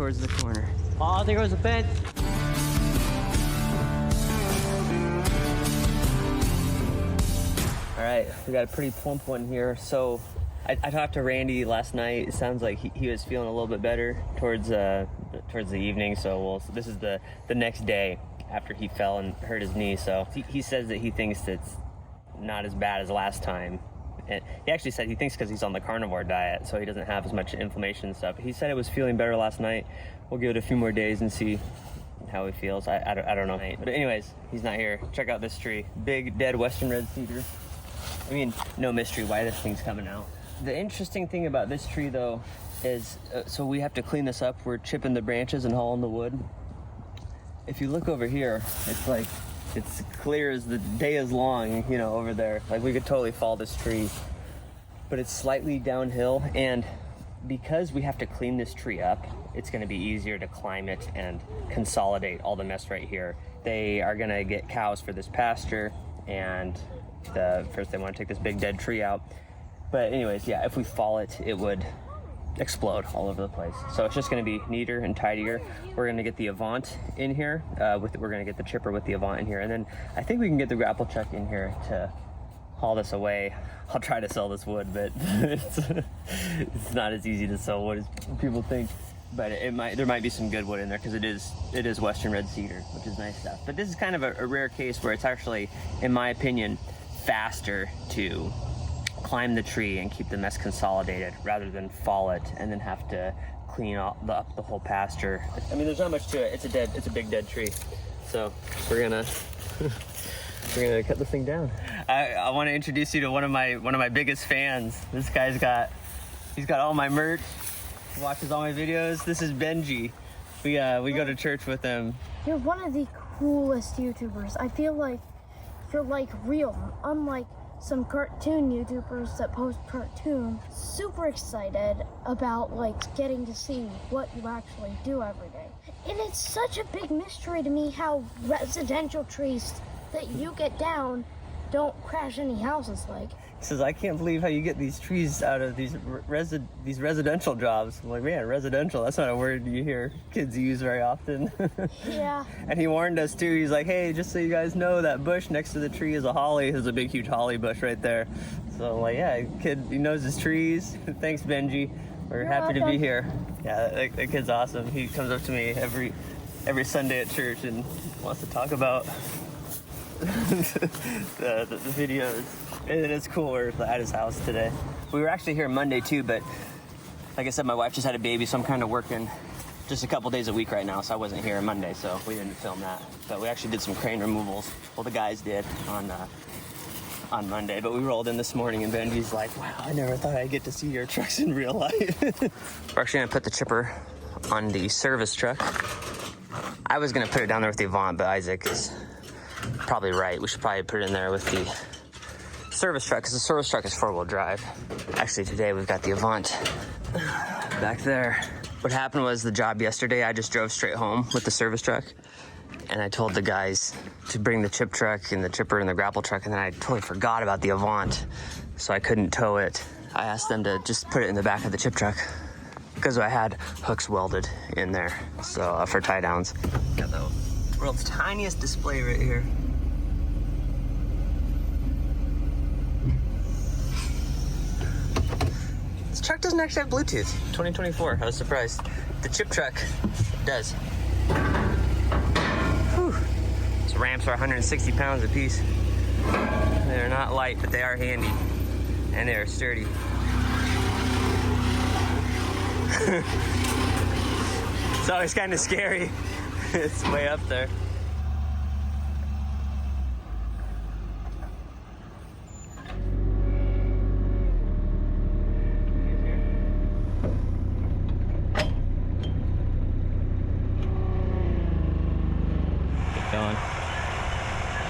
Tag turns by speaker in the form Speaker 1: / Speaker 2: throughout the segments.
Speaker 1: towards the corner. Oh, there goes the fence. All right, we got a pretty plump one here. So I talked to Randy last night. It sounds like he was feeling a little bit better towards the evening. So this is the next day after he fell and hurt his knee. So he says that he thinks it's not as bad as last time. And he actually said he thinks because he's on the carnivore diet, so he doesn't have as much inflammation and stuff. He said it was feeling better last night. We'll give it a few more days and see how he feels. I don't know. But anyways, he's not here. Check out this tree. Big dead western red cedar. I mean, no mystery why this thing's coming out. The interesting thing about this tree though is, so we have to clean this up. We're chipping the branches and hauling the wood. If you look over here, it's like, it's clear as the day is long, you know, over there. Like we could totally fall this tree, but it's slightly downhill. And because we have to clean this tree up, it's gonna be easier to climb it and consolidate all the mess right here. They are gonna get cows for this pasture, and first they wanna take this big dead tree out. But anyways, yeah, if we fall it, it would explode all over the place. So it's just going to be neater and tidier. We're going to get the Avant in here. We're going to get the chipper with the Avant in here, and then I think we can get the grapple truck in here to haul this away. I'll try to sell this wood, but it's not as easy to sell wood as people think. But there might be some good wood in there because it is western red cedar, which is nice stuff. But this is kind of a rare case where it's actually, in my opinion, faster to climb the tree and keep the mess consolidated rather than fall it and then have to clean up the whole pasture. I mean, there's not much to it. It's a big dead tree. So we're gonna cut this thing down. I want to introduce you to one of my biggest fans. This guy's he's got all my merch, watches all my videos. This is Benji. We go to church with him.
Speaker 2: You're one of the coolest YouTubers. I feel like you're like real, unlike some cartoon YouTubers that post cartoons. Super excited about like getting to see what you actually do every day. And it's such a big mystery to me how residential trees that you get down don't crash any houses. Like,
Speaker 1: he says, I can't believe how you get these trees out of these residential jobs. I'm like, man, residential, that's not a word you hear kids use very often.
Speaker 2: Yeah.
Speaker 1: And he warned us too. He's like, hey, just so you guys know, that bush next to the tree is a holly. There's a big, huge holly bush right there. So I'm like, yeah, kid, he knows his trees. Thanks, Benji. We're happy to be here. Yeah, that kid's awesome. He comes up to me every Sunday at church and wants to talk about the videos. And it's cool. We're at his house today. We were actually here Monday too, but like I said, my wife just had a baby, so I'm kind of working just a couple days a week right now, so I wasn't here Monday, so we didn't film that. But we actually did some crane removals. Well, the guys did on Monday, but we rolled in this morning and Benji's like, wow, I never thought I'd get to see your trucks in real life. We're actually gonna put the chipper on the service truck. I was gonna put it down there with the Avant, but Isaac is probably right. We should probably put it in there with the service truck, because the service truck is 4-wheel drive. Actually, today we've got the Avant back there. What happened was the job yesterday, I just drove straight home with the service truck, and I told the guys to bring the chip truck and the chipper and the grapple truck, and then I totally forgot about the Avant, so I couldn't tow it. I asked them to just put it in the back of the chip truck because I had hooks welded in there, so for tie downs. Got the world's tiniest display right here. This truck doesn't actually have Bluetooth. 2024, I was surprised. The chip truck does. Whew. These ramps are 160 pounds a piece. They're not light, but they are handy. And they are sturdy. It's always kind of scary. It's way up there. Going.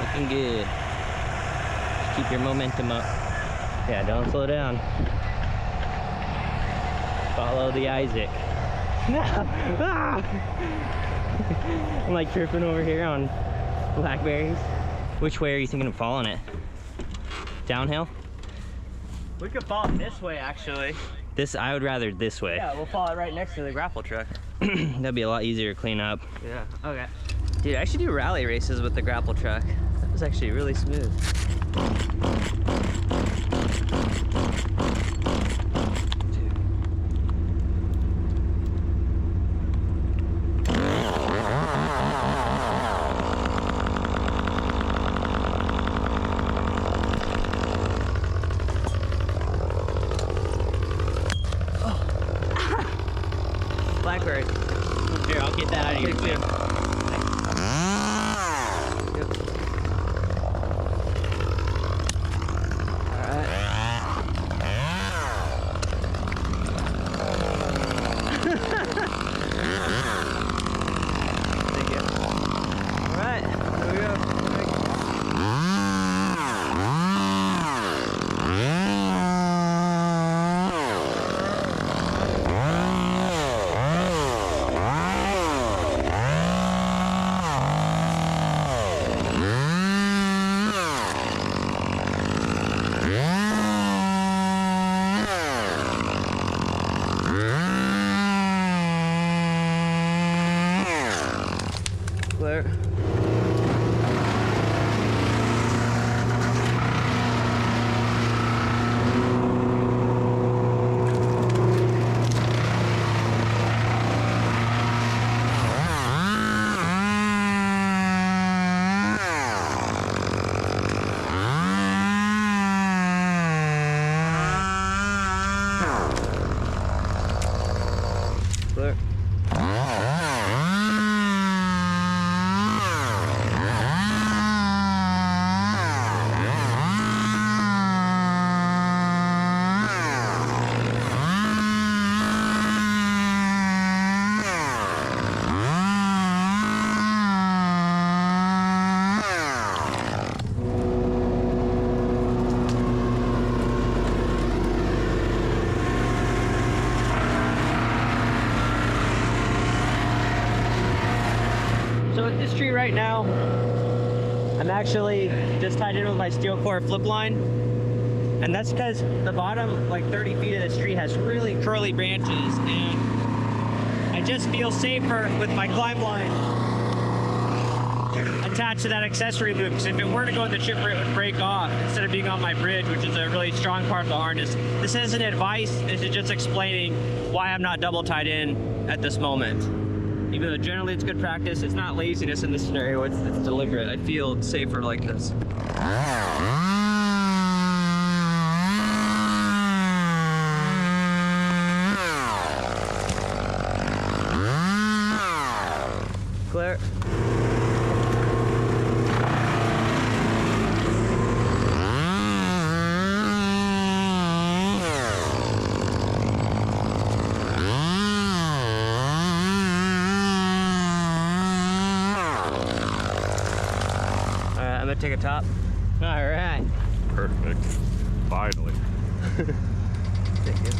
Speaker 1: Looking good. Just keep your momentum up. Yeah, don't slow down. Follow the Isaac. I'm like tripping over here on blackberries. Which way are you thinking of following it? Downhill? We could follow it this way, actually. I would rather this way.
Speaker 3: Yeah, we'll follow it right next to the grapple truck.
Speaker 1: That'd be a lot easier to clean up.
Speaker 3: Yeah, okay.
Speaker 1: Dude, I should do rally races with the grapple truck. That was actually really smooth.
Speaker 3: Blackberry.
Speaker 1: Here, I'll get that out of here too. So with this tree right now, I'm actually just tied in with my steel core flip line. And that's because the bottom, like 30 feet of this tree has really curly branches, and I just feel safer with my climb line attached to that accessory loop, because if it were to go in the chipper, it would break off instead of being on my bridge, which is a really strong part of the harness. This isn't advice, this is just explaining why I'm not double tied in at this moment. Even though generally it's good practice, it's not laziness in this scenario, it's deliberate. I feel safer like this. Clear. I'm gonna take a top. All right.
Speaker 4: Perfect. Finally.
Speaker 1: Thank you.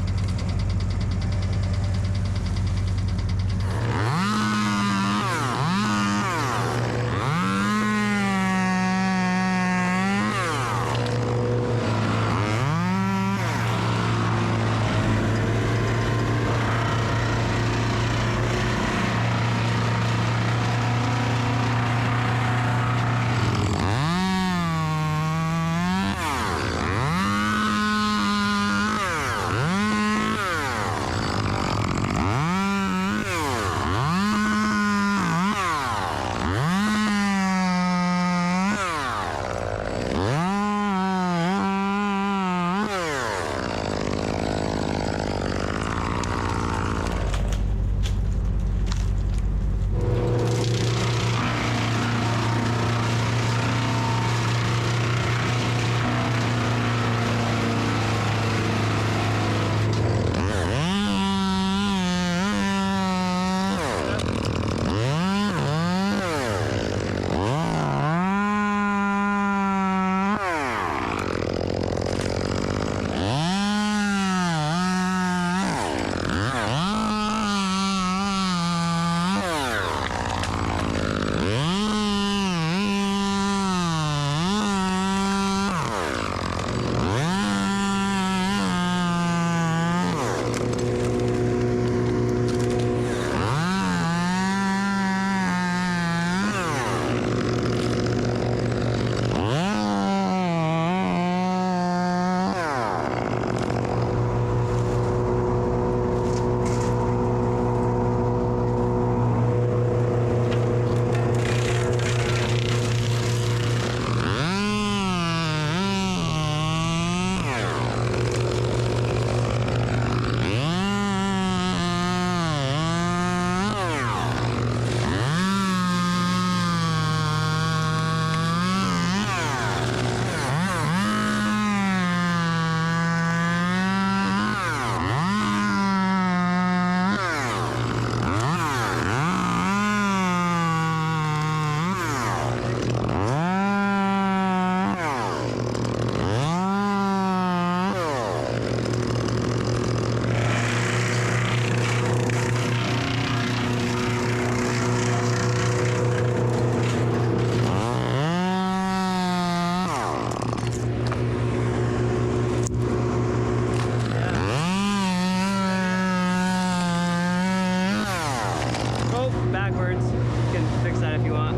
Speaker 3: backwards. You can fix that if you want.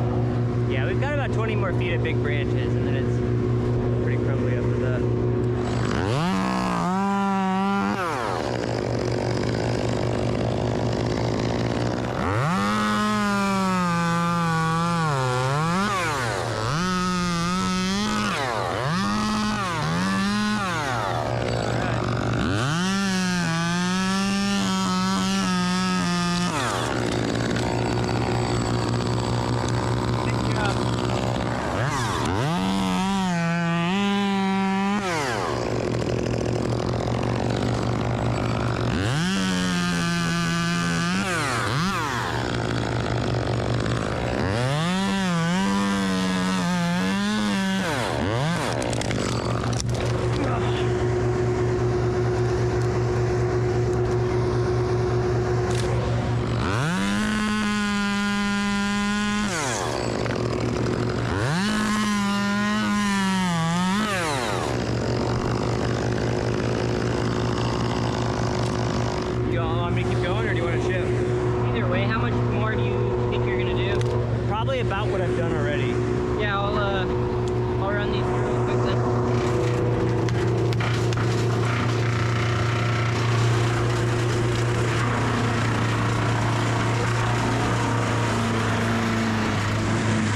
Speaker 3: Yeah, we've got about 20 more feet of big branches, and then it's pretty crumbly after that. About what I've done already.
Speaker 1: Yeah, I'll run these through real quick then.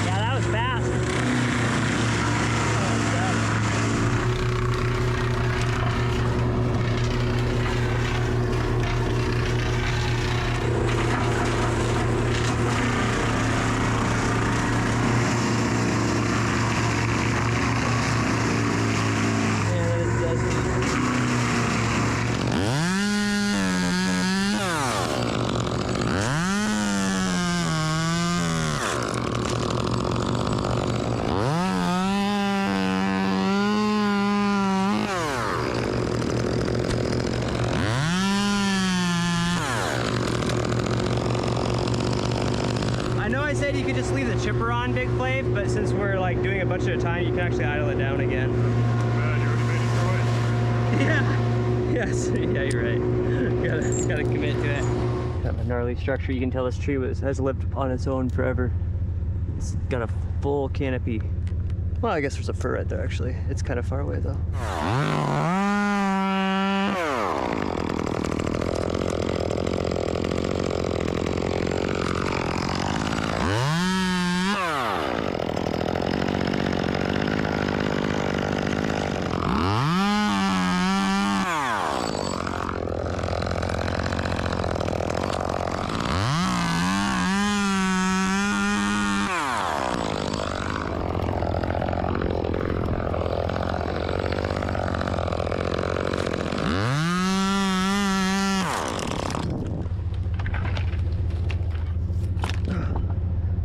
Speaker 3: Yeah, that was fast. I said you could just leave the chipper on, Big Flav, but since we're like doing a bunch at a time, you can actually idle it down again.
Speaker 4: Man, you already made a choice.
Speaker 3: Yeah. Yes. Yeah, you're right. Gotta commit to it. Got a gnarly structure. You can tell this tree has lived on its own forever. It's got a full canopy. Well, I guess there's a fir right there actually. It's kind of far away though.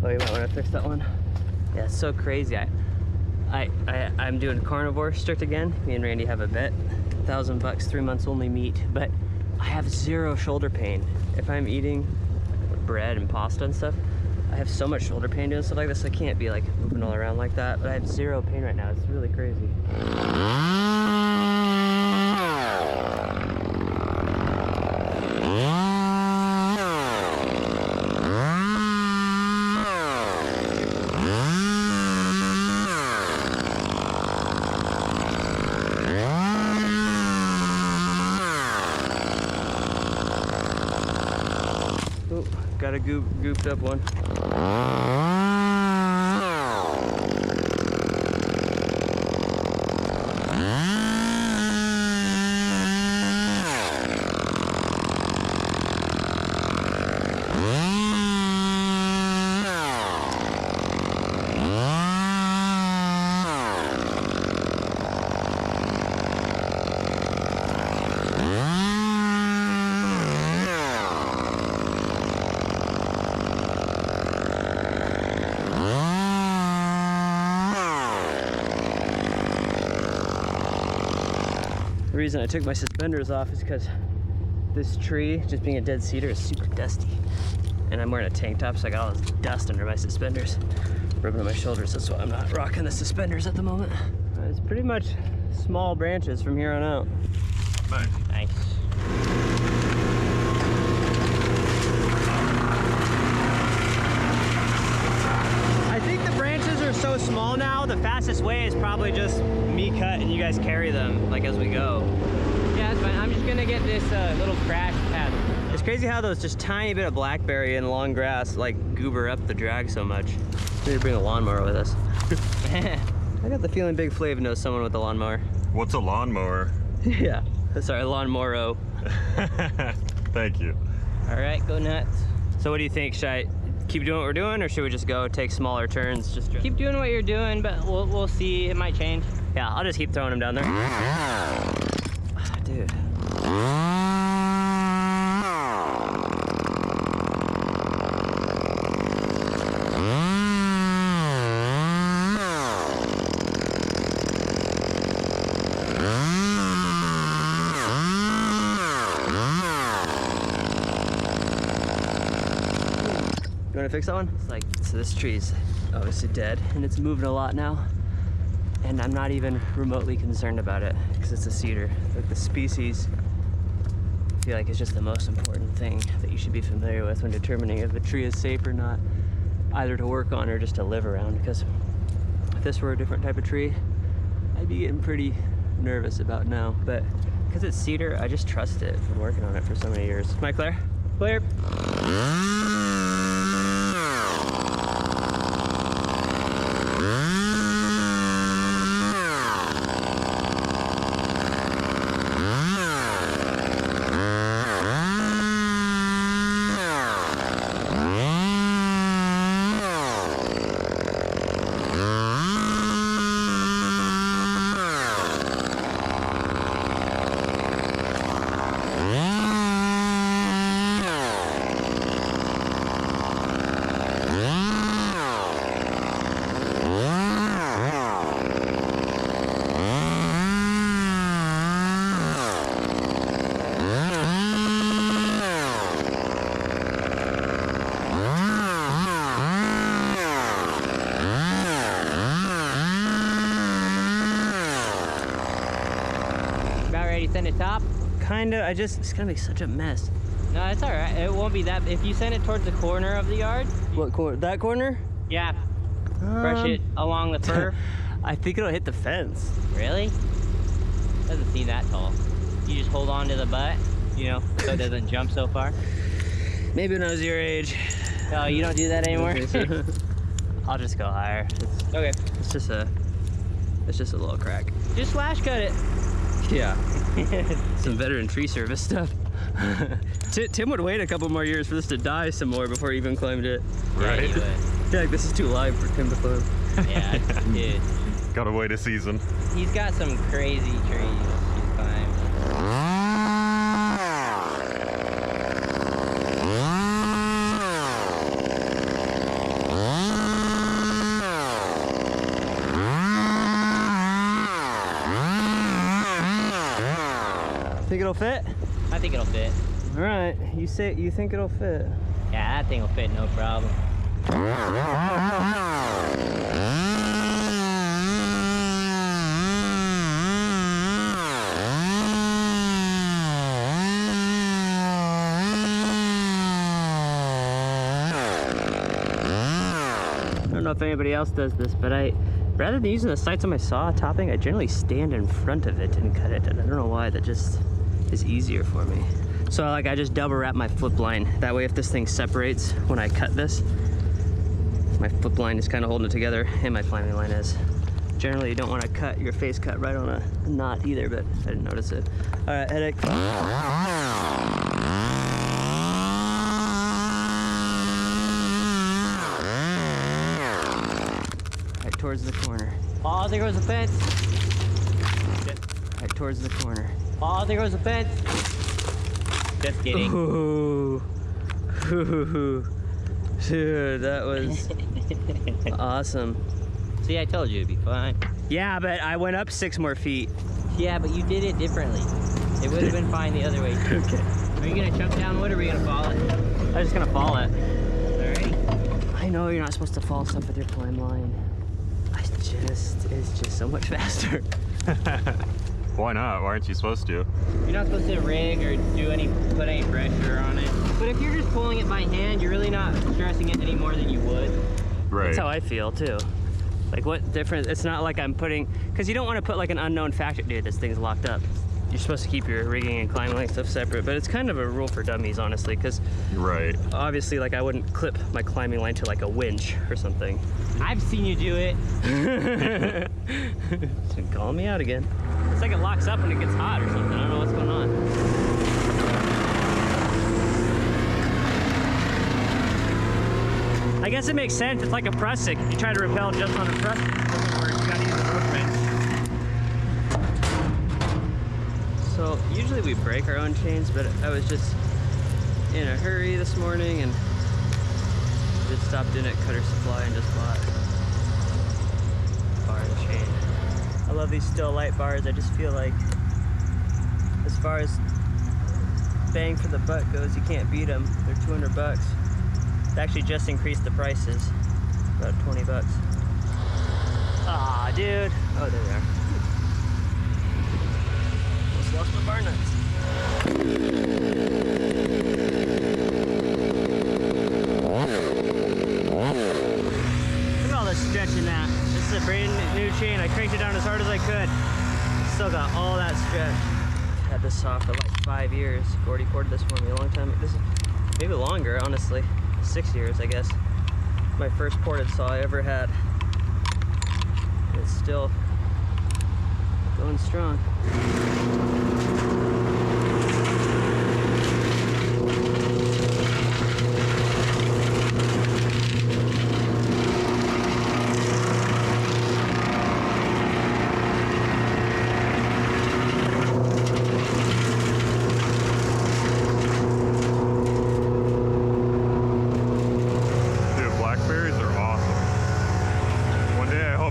Speaker 3: Oh, you might want to fix that one. Yeah, it's so crazy. I'm doing carnivore strict again. Me and Randy have a bet. $1,000, 3 months only meat, but I have zero shoulder pain. If I'm eating bread and pasta and stuff, I have so much shoulder pain doing stuff like this. I can't be like moving all around like that, but I have zero pain right now. It's really crazy. Got a gooped up one. The reason I took my suspenders off is because this tree, just being a dead cedar, is super dusty. And I'm wearing a tank top, so I got all this dust under my suspenders, rubbing on my shoulders. That's why I'm not rocking the suspenders at the moment. It's pretty much small branches from here on out.
Speaker 4: Nice.
Speaker 3: Nice. so small now, the fastest way is probably just me cut and you guys carry them like as we go.
Speaker 1: Yeah, that's fine. I'm just gonna get this little crash pad.
Speaker 3: It's crazy how those just tiny bit of blackberry and long grass like goober up the drag so much. We need to bring a lawnmower with us. I got the feeling Big Flav knows someone with a lawnmower.
Speaker 4: What's a lawnmower?
Speaker 3: Yeah, sorry, lawnmower.
Speaker 4: Thank you.
Speaker 1: All right, go nuts.
Speaker 3: So what do you think? Should I keep doing what we're doing, or should we just go take smaller turns? Just
Speaker 1: Keep doing what you're doing, but we'll see. It might change.
Speaker 3: Yeah, I'll just keep throwing them down there. Dude. You wanna fix that one? It's like, so this tree's obviously dead and it's moving a lot now. And I'm not even remotely concerned about it because it's a cedar. Like the species, I feel like it's just the most important thing that you should be familiar with when determining if a tree is safe or not, either to work on or just to live around. Because if this were a different type of tree, I'd be getting pretty nervous about now. But because it's cedar, I just trust it from working on it for so many years. Am I clear? Clear.
Speaker 1: Send it top?
Speaker 3: Kinda, it's gonna be such a mess.
Speaker 1: No, it's all right. It won't be that. If you send it towards the corner of the yard.
Speaker 3: What corner? That corner?
Speaker 1: Yeah. Brush it along the fur.
Speaker 3: I think it'll hit the fence.
Speaker 1: Really? Doesn't seem that tall. You just hold on to the butt, you know, so it doesn't jump so far.
Speaker 3: Maybe when I was your age.
Speaker 1: Oh, you don't do that anymore?
Speaker 3: I'll just go higher.
Speaker 1: Okay.
Speaker 3: It's just a little crack.
Speaker 1: Just slash cut it.
Speaker 3: Yeah. Some veteran tree service stuff. Tim would wait a couple more years for this to die some more before he even climbed it.
Speaker 4: Right.
Speaker 1: Yeah, he would.
Speaker 3: I feel like this is too live for Tim to climb.
Speaker 1: Yeah, dude.
Speaker 4: Gotta wait a season.
Speaker 1: He's got some crazy trees he's climbed.
Speaker 3: Think it'll fit?
Speaker 1: I think it'll fit.
Speaker 3: All right, you think it'll fit?
Speaker 1: Yeah, that thing will fit, no problem.
Speaker 3: I don't know if anybody else does this, but rather than using the sights on my saw topping, I generally stand in front of it and cut it, and I don't know why, that just is easier for me. So like I just double wrap my flip line. That way if this thing separates when I cut this, my flip line is kind of holding it together and my climbing line is. Generally you don't want to cut your face cut right on a knot either, but I didn't notice it. All right, headache. Right towards the corner.
Speaker 1: Oh, there goes the fence.
Speaker 3: Right towards the corner.
Speaker 1: Oh, there goes the fence. Just kidding.
Speaker 3: Ooh. Ooh. Dude, that was awesome.
Speaker 1: See, I told you it'd be fine.
Speaker 3: Yeah, but I went up 6 more feet.
Speaker 1: Yeah, but you did it differently. It would have been fine the other way.
Speaker 3: Okay.
Speaker 1: Are you gonna chunk down wood or are we gonna fall it?
Speaker 3: I'm just gonna fall it.
Speaker 1: Alrighty.
Speaker 3: I know you're not supposed to fall stuff with your climb line. It's just so much faster.
Speaker 4: Why not? Why aren't you supposed to?
Speaker 1: You're not supposed to rig or put any pressure on it. But if you're just pulling it by hand, you're really not stressing it any more than you would.
Speaker 4: Right.
Speaker 3: That's how I feel too. Like what difference? It's not like I'm putting, because you don't want to put like an unknown factor. Dude, this thing's locked up. You're supposed to keep your rigging and climbing link stuff separate, but it's kind of a rule for dummies, honestly, because
Speaker 4: Right.
Speaker 3: obviously, like I wouldn't clip my climbing line to like a winch or something.
Speaker 1: I've seen you do it.
Speaker 3: Calling me out again. It's like it locks up when it gets hot or something. I don't know what's going on. I guess it makes sense. It's like a press stick. If you try to rappel just on a press stick, it doesn't work. You gotta use a rope wrench. So usually we break our own chains, but I was just in a hurry this morning and just stopped in at Cutter Supply and just bought bar and chain. I love these Stihl light bars. I just feel like as far as bang for the buck goes, you can't beat them. They're 200 bucks. They actually just increased the prices, about 20 bucks. Ah, dude. Oh, there they are. Almost lost my bar nuts. Look at all this stretch in that. This is a brand new chain. I cranked it down as hard as I could. Still got all that stretch. Had this saw for like 5 years. Gordy corded this for me a long time. This is maybe longer, honestly. 6 years, I guess. My first ported saw I ever had. It's still going strong.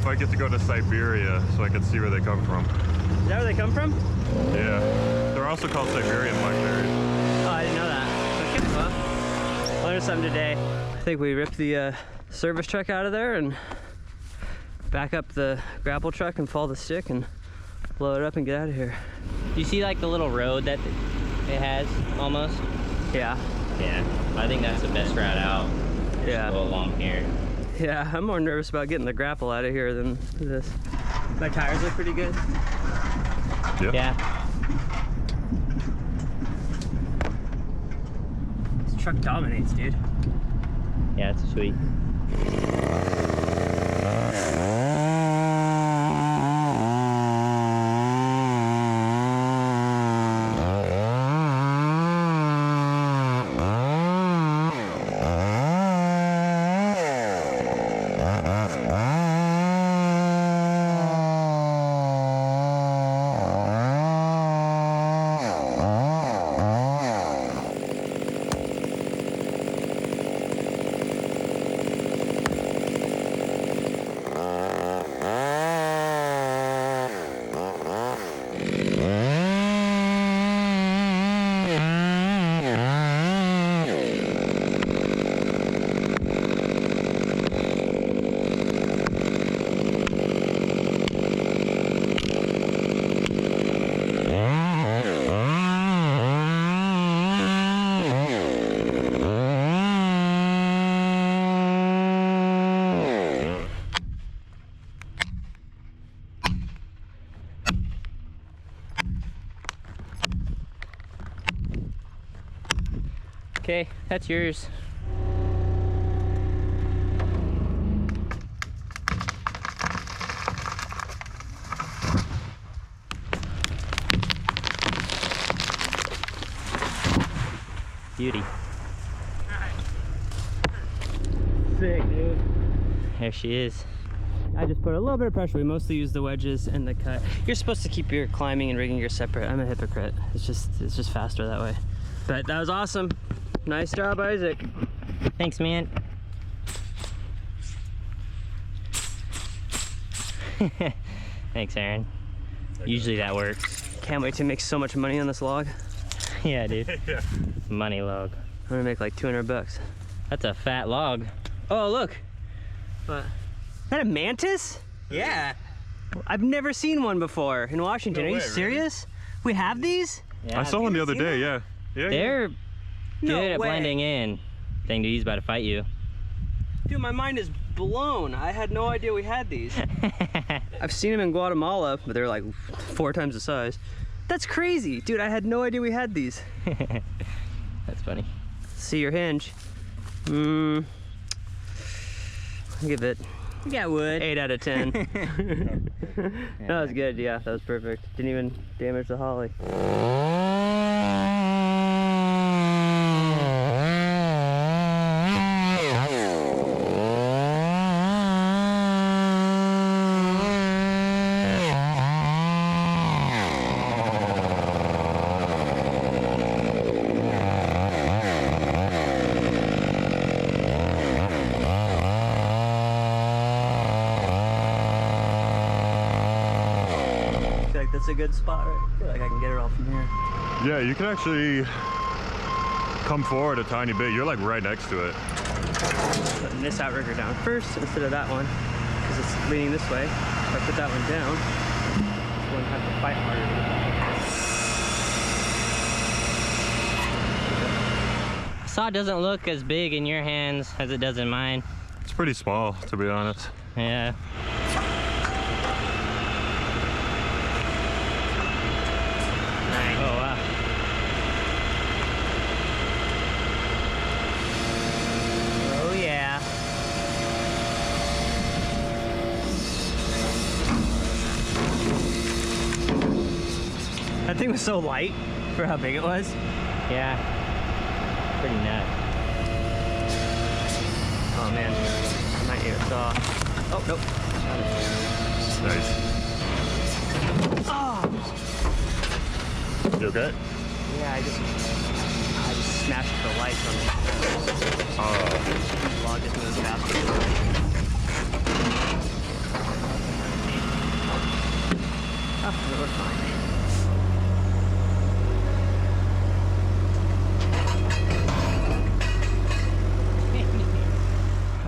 Speaker 4: I get to go to Siberia so I can see where they come from.
Speaker 3: Is that where they come from?
Speaker 4: Yeah. They're also called Siberian blackberries.
Speaker 3: Oh, I didn't know that. Okay, well, learned something today. I think we ripped the service truck out of there and back up the grapple truck and follow the stick and blow it up and get out of here.
Speaker 1: You see like the little road that it has almost?
Speaker 3: Yeah.
Speaker 1: Yeah. I think that's the best route out.
Speaker 3: Yeah.
Speaker 1: Go along here.
Speaker 3: Yeah, I'm more nervous about getting the grapple out of here than this. My tires look pretty good.
Speaker 1: Yeah.
Speaker 3: This truck dominates, dude.
Speaker 1: Yeah, it's sweet. Okay, that's yours. Beauty.
Speaker 3: Sick, dude.
Speaker 1: There she is.
Speaker 3: I just put a little bit of pressure. We mostly use the wedges and the cut. You're supposed to keep your climbing and rigging gear separate. I'm a hypocrite. It's just faster that way. But that was awesome. Nice job, Isaac.
Speaker 1: Thanks, man. Thanks, Aaron. Usually that works.
Speaker 3: Can't wait to make so much money on this log.
Speaker 1: Yeah, dude.
Speaker 4: Yeah.
Speaker 1: Money log.
Speaker 3: I'm gonna make like 200 bucks.
Speaker 1: That's a fat log.
Speaker 3: Oh, look. What? Is that a mantis?
Speaker 1: Yeah.
Speaker 3: I've never seen one before in Washington.
Speaker 4: No
Speaker 3: Are you
Speaker 4: way, really?
Speaker 3: serious? We have these?
Speaker 1: Yeah,
Speaker 4: I saw one the other
Speaker 3: seen
Speaker 4: day,
Speaker 3: that?
Speaker 4: yeah. Yeah.
Speaker 1: they're
Speaker 3: No
Speaker 1: good at
Speaker 3: way.
Speaker 1: blending in. Dang, dude, he's about to fight you.
Speaker 3: Dude, my mind is blown. I had no idea we had these. I've seen them in Guatemala, but they're like 4 times the size. That's crazy. Dude, I had no idea we had these.
Speaker 5: That's funny.
Speaker 3: See your hinge. I'll give it
Speaker 5: You got wood.
Speaker 3: 8 out of 10. That was good, yeah, that was perfect. Didn't even damage the holly. That's a good spot, right? I feel like I can get it all from here.
Speaker 4: Yeah, you can actually come forward a tiny bit. You're like right next to it.
Speaker 3: Putting this outrigger down first instead of that one, because it's leaning this way. If I put that one down, this one has to fight harder.
Speaker 5: Saw doesn't look as big in your hands as it does in mine.
Speaker 4: It's pretty small, to be honest.
Speaker 5: Yeah. Nice. Oh wow. Oh yeah.
Speaker 3: That thing was so light for how big it was.
Speaker 5: Yeah. Pretty nuts.
Speaker 3: Oh man, I might need a saw. Oh, nope.
Speaker 4: Nice.
Speaker 3: Oh!
Speaker 4: You okay?
Speaker 3: Yeah, I just smashed the lights on the log just moves faster. Oh, we're fine.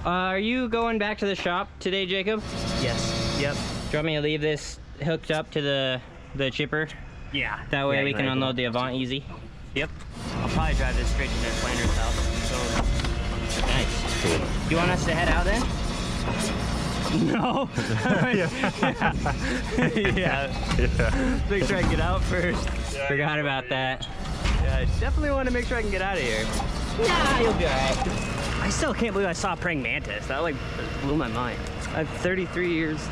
Speaker 5: Are you going back to the shop today, Jacob?
Speaker 3: Yes. Yep.
Speaker 5: Do you want me to leave this hooked up to the chipper?
Speaker 3: Yeah.
Speaker 5: That way
Speaker 3: Yeah,
Speaker 5: we
Speaker 3: you
Speaker 5: can
Speaker 3: might as well.
Speaker 5: unload the Avant easy.
Speaker 3: Yep. I'll probably drive this straight to Ned Flanders' house. So
Speaker 5: Nice. Do you want us to head out then?
Speaker 3: no. Yeah. Make sure I get out first.
Speaker 5: Forgot about that.
Speaker 3: Yeah, I definitely want to make sure I can get out of here.
Speaker 5: Nah, you'll be alright.
Speaker 3: I still can't believe I saw a praying mantis. That like blew my mind. I've 33 years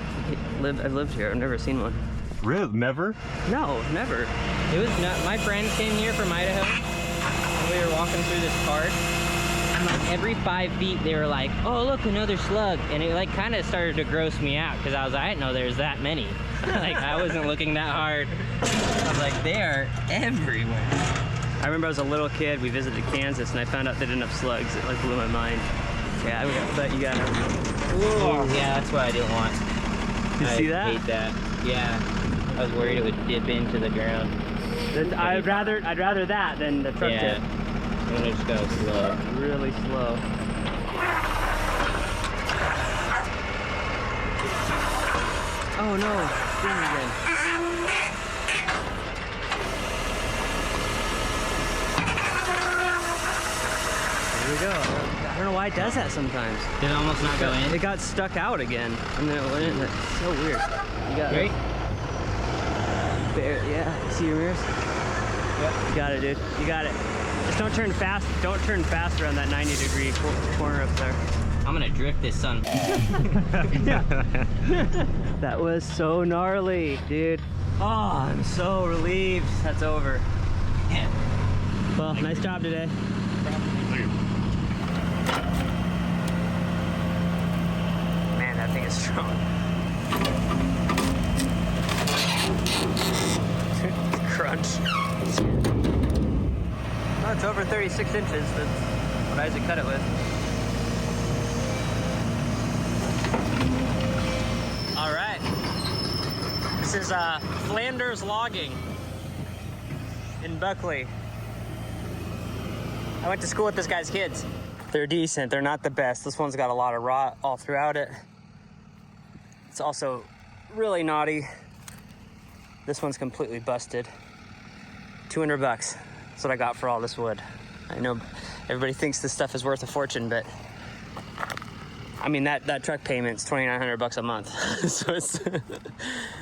Speaker 3: I've lived here. I've never seen one.
Speaker 4: Really? Never?
Speaker 3: No, never.
Speaker 5: It was not. My friends came here from Idaho. And we were walking through this park, and like every 5 feet, they were like, "Oh, look, another slug!" And it like kind of started to gross me out because I didn't know there's that many. Like I wasn't looking that hard. I was like, they are everywhere.
Speaker 3: I remember I was a little kid. We visited Kansas, and I found out they didn't have slugs. It like blew my mind. Yeah, but you gotta.
Speaker 5: Oh, yeah, that's what I didn't want.
Speaker 3: You see that?
Speaker 5: I hate that. Yeah, I was worried it would dip into the ground.
Speaker 3: I'd rather that than the truck
Speaker 5: Yeah,
Speaker 3: tip.
Speaker 5: I'm gonna just go slow.
Speaker 3: Really slow. Oh no, spin again. Here we go. I don't know why it does that sometimes.
Speaker 5: Did it almost not go in?
Speaker 3: It got stuck out again, and then it went in. That's so weird. You got
Speaker 5: Right?
Speaker 3: it. Yeah, see your mirrors? Yep. You got it, dude. You got it. Just don't turn fast. Don't turn faster on that 90-degree corner up there.
Speaker 5: I'm gonna drift this son.
Speaker 3: That was so gnarly, dude. Oh, I'm so relieved that's over.
Speaker 5: Yeah.
Speaker 3: Well, nice job today. Man, that thing is strong. Crunch. Oh, it's over 36 inches. That's what Isaac cut it with. All right. This is Flanders Logging in Buckley. I went to school with this guy's kids. They're decent. They're not the best. This one's got a lot of rot all throughout it. It's also really naughty. This one's completely busted. 200 bucks. That's what I got for all this wood. I know everybody thinks this stuff is worth a fortune, but I mean, that truck payment's $2,900 a month. So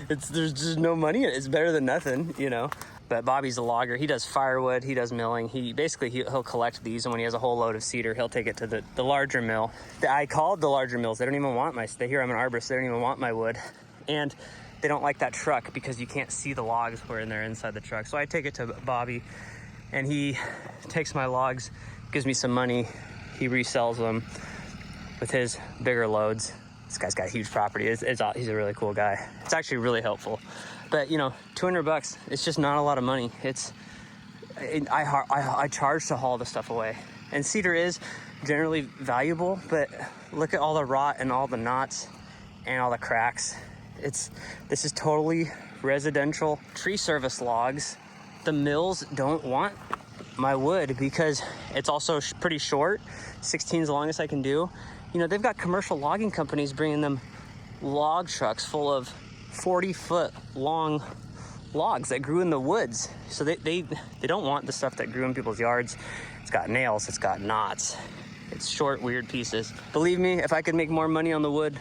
Speaker 3: there's just no money in it. It's better than nothing, you know. But Bobby's a logger. He does firewood, he does milling. He'll collect these, and when he has a whole load of cedar, he'll take it to the larger mill. I called the larger mills. They don't even want they hear I'm an arborist. They don't even want my wood. And they don't like that truck because you can't see the logs when they're inside the truck. So I take it to Bobby, and he takes my logs, gives me some money. He resells them with his bigger loads. This guy's got a huge property. He's a really cool guy. It's actually really helpful. But you know, $200, it's just not a lot of money. I charge to haul the stuff away. And cedar is generally valuable, but look at all the rot and all the knots and all the cracks. This is totally residential tree service logs. The mills don't want my wood because it's also pretty short. 16 is the longest I can do. You know, they've got commercial logging companies bringing them log trucks full of 40-foot long logs that grew in the woods. So they don't want the stuff that grew in people's yards. It's got nails, it's got knots, it's short, weird pieces. Believe me, if I could make more money on the wood,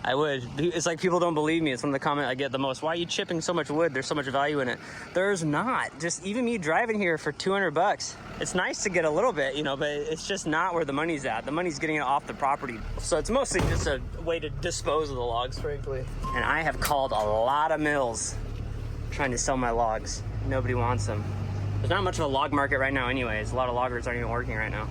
Speaker 3: I would. It's like people don't believe me. It's one of the comments I get the most. Why are you chipping so much wood? There's so much value in it. There's not. Just even me driving here for $200. It's nice to get a little bit, you know, but it's just not where the money's at. The money's getting it off the property. So it's mostly just a way to dispose of the logs, frankly. And I have called a lot of mills trying to sell my logs. Nobody wants them. There's not much of a log market right now anyways. A lot of loggers aren't even working right now.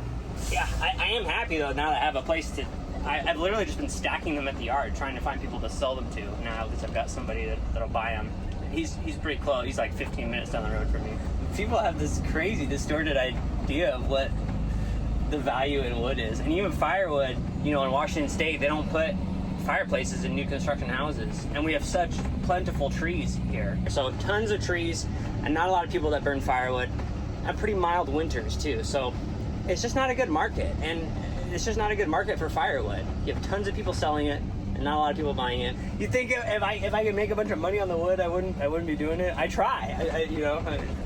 Speaker 3: Yeah, I am happy though now that I have a place to... I've literally just been stacking them at the yard, trying to find people to sell them to. Now because I've got somebody that'll buy them. He's pretty close. He's like 15 minutes down the road from me. People have this crazy distorted idea of what the value in wood is. And even firewood, you know, in Washington State, they don't put fireplaces in new construction houses. And we have such plentiful trees here. So tons of trees and not a lot of people that burn firewood. And pretty mild winters too. So it's just not a good market. And it's just not a good market for firewood. You have tons of people selling it and not a lot of people buying it. You think if I could make a bunch of money on the wood, I wouldn't be doing it. I try.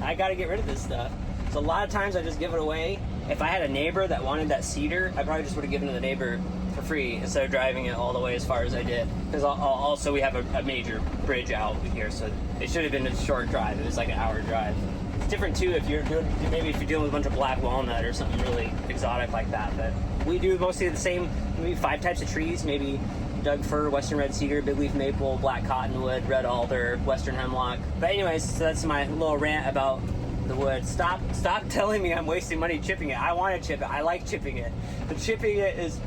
Speaker 3: I got to get rid of this stuff. So a lot of times I just give it away. If I had a neighbor that wanted that cedar, I probably just would have given it to the neighbor for free instead of driving it all the way as far as I did. Because also we have a major bridge out here, so it should have been a short drive. It was like an hour drive. It's different too if you're dealing with a bunch of black walnut or something really exotic like that. But we do mostly the same, maybe 5 types of trees, maybe Doug fir, western red cedar, big leaf maple, black cottonwood, red alder, western hemlock. But anyways, so that's my little rant about the wood. Stop telling me I'm wasting money chipping it. I want to chip it. I like chipping it. But chipping it is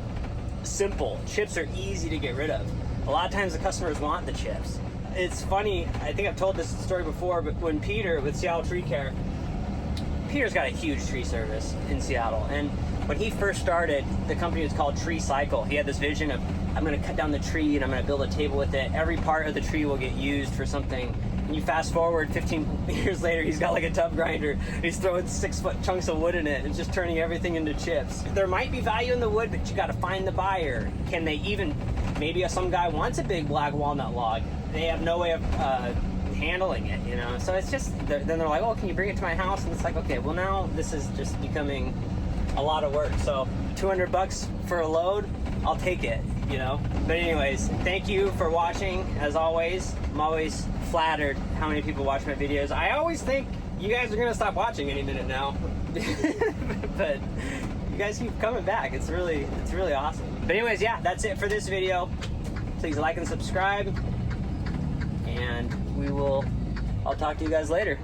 Speaker 3: simple. Chips are easy to get rid of. A lot of times the customers want the chips. It's funny, I think I've told this story before, but when Peter with Seattle Tree Care, Peter's got a huge tree service in Seattle, and when he first started, the company was called Tree Cycle. He had this vision of, I'm going to cut down the tree and I'm going to build a table with it. Every part of the tree will get used for something. And you fast forward 15 years later, he's got like a tub grinder. He's throwing 6-foot chunks of wood in it and just turning everything into chips. There might be value in the wood, but you got to find the buyer. Can they even, maybe some guy wants a big black walnut log. They have no way of handling it, you know? So it's just, then they're like, oh, can you bring it to my house? And it's like, okay, well now this is just becoming a lot of work. So $200 for a load, I'll take it, you know? But anyways, thank you for watching. As always, I'm always flattered how many people watch my videos. I always think you guys are gonna stop watching any minute now. But you guys keep coming back. It's really awesome. But anyways, yeah, that's it for this video. Please like and subscribe. And I'll talk to you guys later.